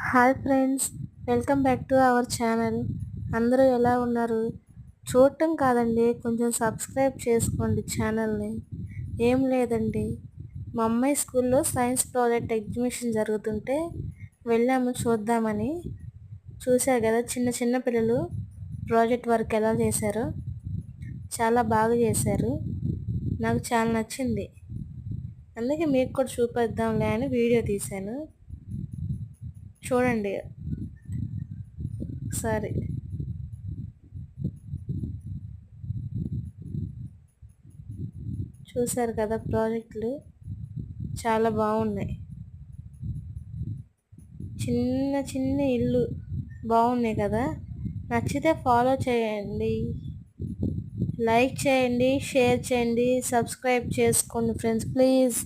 Hi friends, welcome back to our channel. అందరూ ఎలా ఉన్నారు? చూడటం కాదండి, కొంచెం సబ్స్క్రైబ్ చేసుకోండి ఛానల్ని. ఏం లేదండి, మా అమ్మాయి స్కూల్లో సైన్స్ ప్రాజెక్ట్ ఎగ్జిబిషన్ జరుగుతుంటే వెళ్ళాము చూద్దామని. చూశారు కదా చిన్న చిన్న పిల్లలు ప్రాజెక్ట్ వర్క్ ఎలా చేశారో. చాలా బాగా చేశారు, నాకు చాలా నచ్చింది. అందుకే మీకు కూడా చూపిద్దాంలే అని వీడియో తీశాను. చూడండి ఒకసారి. చూశారు కదా ప్రాజెక్టులు చాలా బాగున్నాయి. చిన్న చిన్న ఇల్లు బాగున్నాయి కదా. నచ్చితే ఫాలో చేయండి, లైక్ చేయండి, షేర్ చేయండి, సబ్స్క్రైబ్ చేసుకోండి ఫ్రెండ్స్ ప్లీజ్.